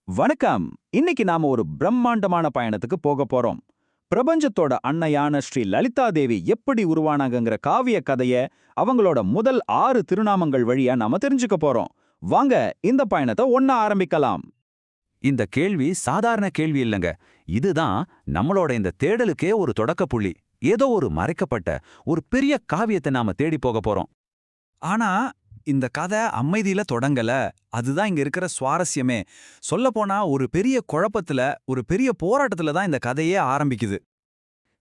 வணக்கம். இன்னைக்கு நாம ஒரு பிரம்மாண்டமான பயணத்துக்கு போக போறோம். பிரபஞ்சத்தோட அன்னையான ஸ்ரீ லலிதா தேவி எப்படி உருவானாங்கங்கிற காவிய கதைய அவங்களோட முதல் 6 திருநாமங்கள் வழியா நாம தெரிஞ்சுக்க போறோம். வாங்க இந்த பயணத்தை ஒண்ணா ஆரம்பிக்கலாம். இந்த கேள்வி சாதாரண கேள்வி இல்லைங்க. இதுதான் நம்மளோட இந்த தேடலுக்கே ஒரு தொடக்க புள்ளி. ஏதோ ஒரு மறைக்கப்பட்ட ஒரு பெரிய காவியத்தை நாம தேடி போக போறோம். ஆனா இந்த கதை அமைதியில தொடங்கல. அதுதான் இங்க இருக்கிற சுவாரஸ்யமே. சொல்லப்போனா ஒரு பெரிய குழப்பத்துல, ஒரு பெரிய போராட்டத்துல தான் இந்த கதையே ஆரம்பிக்குது.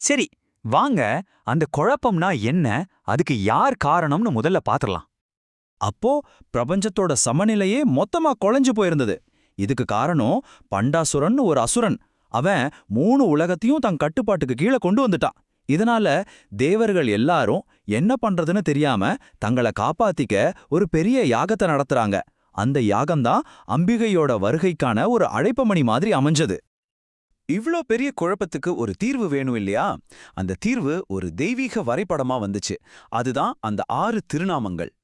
சரி, வாங்க அந்த குழப்பம்னா என்ன, அதுக்கு யார் காரணம்னு முதல்ல பாத்துரலாம். அப்போ பிரபஞ்சத்தோட சமநிலையே மொத்தமா குலைஞ்சு போயிருந்தது. இதுக்கு காரணம் பண்டாசுரன் ஒரு அசுரன். அவன் 3 உலகத்தையும் தன் கட்டுப்பாட்டுக்கு கீழே கொண்டு வந்துட்டான். இதனால தேவர்கள் எல்லாரும் என்ன பண்றதுன்னு தெரியாம தங்கள காப்பாத்திக்க ஒரு பெரிய யாகத்தை நடத்துறாங்க. அந்த யாகம்தான் அம்பிகையோட வருகைக்கான ஒரு அழைப்பமணி மாதிரி அமைஞ்சது. இவ்ளோ பெரிய குழப்பத்துக்கு ஒரு தீர்வு வேணும் இல்லையா? அந்த தீர்வு ஒரு தெய்வீக வரைபடமா வந்துச்சு. அதுதான் அந்த 6 திருநாமங்கள்.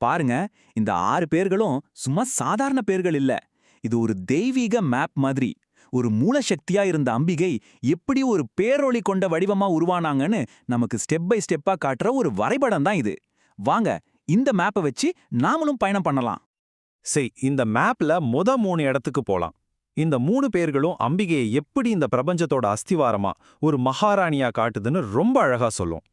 பாருங்க, இந்த 6 பேர்களும் சும்மா சாதாரண பேர்கள் இல்ல. இது ஒரு தெய்வீக மேப் மாதிரி. ஒரு மூலசக்தியா இருந்த அம்பிகை எப்படி ஒரு பேரொளி கொண்ட வடிவமா உருவானாங்கன்னு நமக்கு ஸ்டெப் பை ஸ்டெப்பா காட்டுற ஒரு வரைபடம் தான் இது. வாங்க இந்த மேப்பை வச்சு நாமளும் பயணம் பண்ணலாம். சரி, இந்த மேப்ல 3 இடத்துக்கு போலாம். இந்த 3 பேர்களும் அம்பிகையை எப்படி இந்த பிரபஞ்சத்தோட அஸ்திவாரமா ஒரு மகாராணியா காட்டுதுன்னு ரொம்ப அழகா சொல்லும்.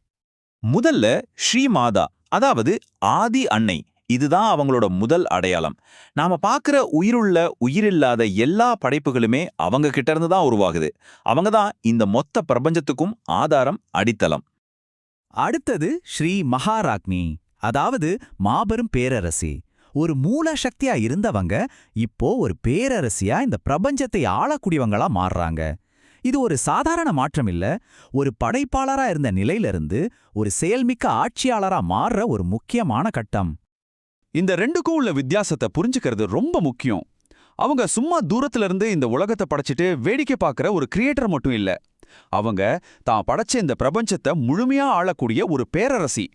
முதல்ல ஸ்ரீமாதா, அதாவது ஆதி அன்னை. இதுதான் அவங்களோட முதல் அடையாளம். நாம பார்க்கிற உயிருள்ள உயிரில்லாத எல்லா படைப்புகளுமே அவங்க கிட்ட இருந்து தான் உருவாகுது. அவங்க தான் இந்த மொத்த பிரபஞ்சத்துக்கும் ஆதாரம், அடித்தளம். அடுத்தது ஸ்ரீ மகாராக்னி, அதாவது மாபெரும் பேரரசி. ஒரு மூல சக்தியா இருந்தவங்க இப்போ ஒரு பேரரசியா இந்த பிரபஞ்சத்தை ஆளக்கூடியவங்களா மாறுறாங்க. இது ஒரு சாதாரண மாற்றம் இல்ல, ஒரு படைப்பாளரா இருந்த நிலையிலிருந்து ஒரு செயல்மிக்க ஆட்சியாளரா மாறுற ஒரு முக்கியமான கட்டம். இந்த ரெண்டுக்கும் உள்ள வித்தியாசத்தை புரிஞ்சுக்கிறது ரொம்ப முக்கியம். அவங்க சும்மா தூரத்துல இருந்து இந்த உலகத்தை படைச்சிட்டு வேடிக்கை பார்க்குற ஒரு கிரியேட்டர் மட்டும் இல்ல. அவங்க தான் படைச்ச இந்த பிரபஞ்சத்தை முழுமையா ஆளக்கூடிய ஒரு பேரரசி.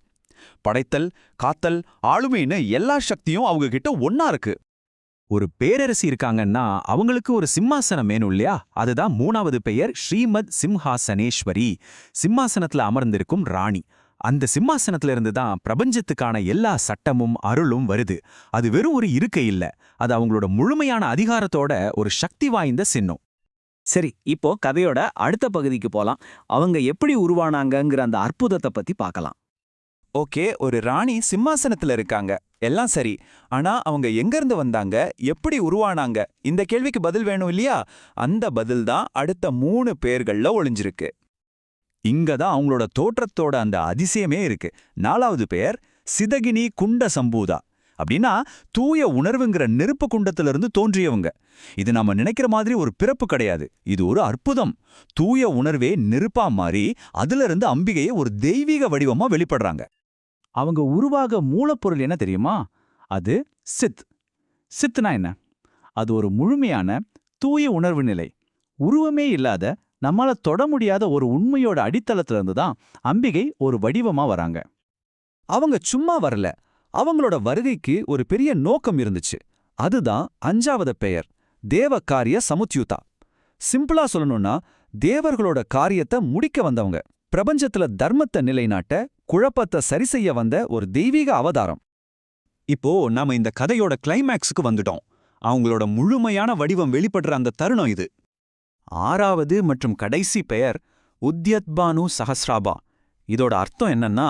படைத்தல், காத்தல், ஆளுமைன்னு எல்லா சக்தியும் அவங்க கிட்ட ஒன்னா இருக்கு. ஒரு பேரரசி இருக்காங்கன்னா அவங்களுக்கு ஒரு சிம்மாசனம் வேணும் இல்லையா? அதுதான் 3வது பெயர் ஸ்ரீமத் சிம்ஹாசனேஸ்வரி. சிம்மாசனத்துல அமர்ந்திருக்கும் ராணி. அந்த சிம்மாசனத்துல இருந்து தான் பிரபஞ்சத்துக்கான எல்லா சட்டமும் அருளும் வருது. அது வெறும் ஒரு இருக்கை இல்ல, அது அவங்களோட முழுமையான அதிகாரத்தோட ஒரு சக்தி வாய்ந்த சின்னம். சரி, இப்போ கதையோட அடுத்த பகுதிக்கு போலாம். அவங்க எப்படி உருவானாங்கங்கிற அந்த அற்புதத்தை பத்தி பார்க்கலாம். ஓகே, ஒரு ராணி சிம்மாசனத்துல இருக்காங்க, எல்லாம் சரி. ஆனா அவங்க எங்க இருந்து வந்தாங்க, எப்படி உருவானாங்க? இந்த கேள்விக்கு பதில் வேணும் இல்லையா? அந்த பதில் தான் அடுத்த 3 பேர்கள்ல ஒளிஞ்சிருக்கு. இங்க தான் அவங்களோட தோற்றத்தோட அந்த அதிசயமே இருக்கு. 4வது பெயர் சிதகினி குண்ட சம்பூதா. அப்படின்னா தூய உணர்வுங்கிற நெருப்பு குண்டத்திலிருந்து தோன்றியவங்க. இது நாம நினைக்கிற மாதிரி ஒரு பிறப்பு கிடையாது, இது ஒரு அற்புதம். தூய உணர்வே நெருப்பா மாறி அதுல இருந்து அம்பிகையை ஒரு தெய்வீக வடிவமா வெளிப்படுறாங்க. அவங்க உருவாக மூலப்பொருள் என்ன தெரியுமா? அது சித். சித்னா என்ன? அது ஒரு முழுமையான தூய உணர்வு நிலை. உருவமே இல்லாத, நம்மால தொட முடியாத ஒரு உண்மையோட அடித்தளத்துல இருந்து தான் அம்பிகை ஒரு வடிவமா வராங்க. அவங்க சும்மா வரல, அவங்களோட வருகைக்கு ஒரு பெரிய நோக்கம் இருந்துச்சு. அதுதான் 5வது பெயர் தேவகாரிய சமுத்யுதா. சிம்பிளா சொல்லணும்னா தேவர்களோட காரியத்தை முடிக்க வந்தவங்க. பிரபஞ்சத்துல தர்மத்தை நிலைநாட்ட, குழப்பத்தை சரி செய்ய வந்த ஒரு தெய்வீக அவதாரம். இப்போ நாம இந்த கதையோட கிளைமேக்ஸுக்கு வந்துட்டோம். அவங்களோட முழுமையான வடிவம் வெளிப்படுற அந்த தருணம் இது. 6வது மற்றும் கடைசி பெயர் உத்யத்பானு சஹஸ்ராபா. இதோட அர்த்தம் என்னன்னா,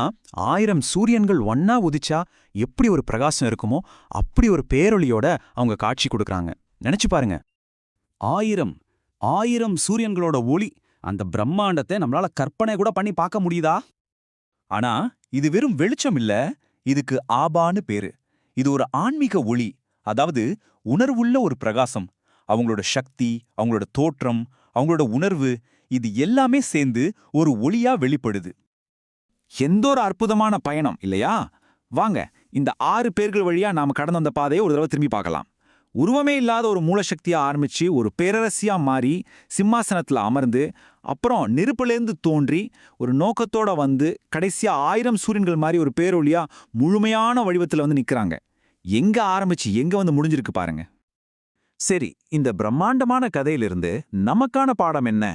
1000 சூரியன்கள் ஒன்னா உதிச்சா எப்படி ஒரு பிரகாசம் இருக்குமோ அப்படி ஒரு பேரொளியோட அவங்க காட்சி கொடுக்கறாங்க. நினைச்சு பாருங்க, 1000 சூரியன்களோட ஒளி. அந்த பிரம்மாண்டத்தை நம்மளால கற்பனை கூட பண்ணி பார்க்க முடியுதா? ஆனா இது வெறும் வெளிச்சம் இல்ல, இதுக்கு ஆபான்னு பேரு. இது ஒரு ஆன்மீக ஒளி, அதாவது உணர்வுள்ள ஒரு பிரகாசம். அவங்களோட சக்தி, அவங்களோட தோற்றம், அவங்களோட உணர்வு, இது எல்லாமே சேர்ந்து ஒரு ஒளியா வெளிப்படுது. எந்த ஒரு அற்புதமான பயணம் இல்லையா? வாங்க இந்த 6 பேர்கள் வழியா நாம கடந்த அந்த பாதையை ஒரு தடவை திரும்பி பார்க்கலாம். உருவமே இல்லாத ஒரு மூலசக்தியா ஆரம்பிச்சு ஒரு பேரரசியா மாறி சிம்மாசனத்துல அமர்ந்து, அப்புறம் நெருப்புலேருந்து தோன்றி ஒரு நோக்கத்தோட வந்து கடைசியா 1000 சூரியன்கள் மாதிரி ஒரு பேரொளியா முழுமையான வடிவத்துல வந்து நிக்கிறாங்க. எங்க ஆரம்பிச்சு எங்க வந்து முடிஞ்சிருக்கு பாருங்க. சரி, இந்த பிரம்மாண்டமான கதையிலிருந்து நமக்கான பாடம் என்ன?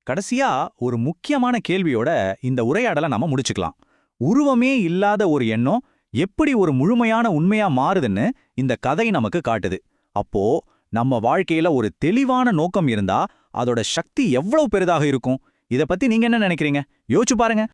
கடைசியா ஒரு முக்கியமான கேள்வியோட இந்த உரையாடலை நாம முடிச்சுக்கலாம். உருவமே இல்லாத ஒரு எண்ணம் எப்படி ஒரு முழுமையான உண்மையா மாறுதுன்னு இந்த கதை நமக்கு காட்டுது. அப்போ நம்ம வாழ்க்கையில ஒரு தெளிவான நோக்கம் இருந்தா அதோட சக்தி எவ்வளவு பெரிதாக இருக்கும்? இத பத்தி நீங்க என்ன நினைக்கிறீங்க? யோசிச்சு பாருங்க.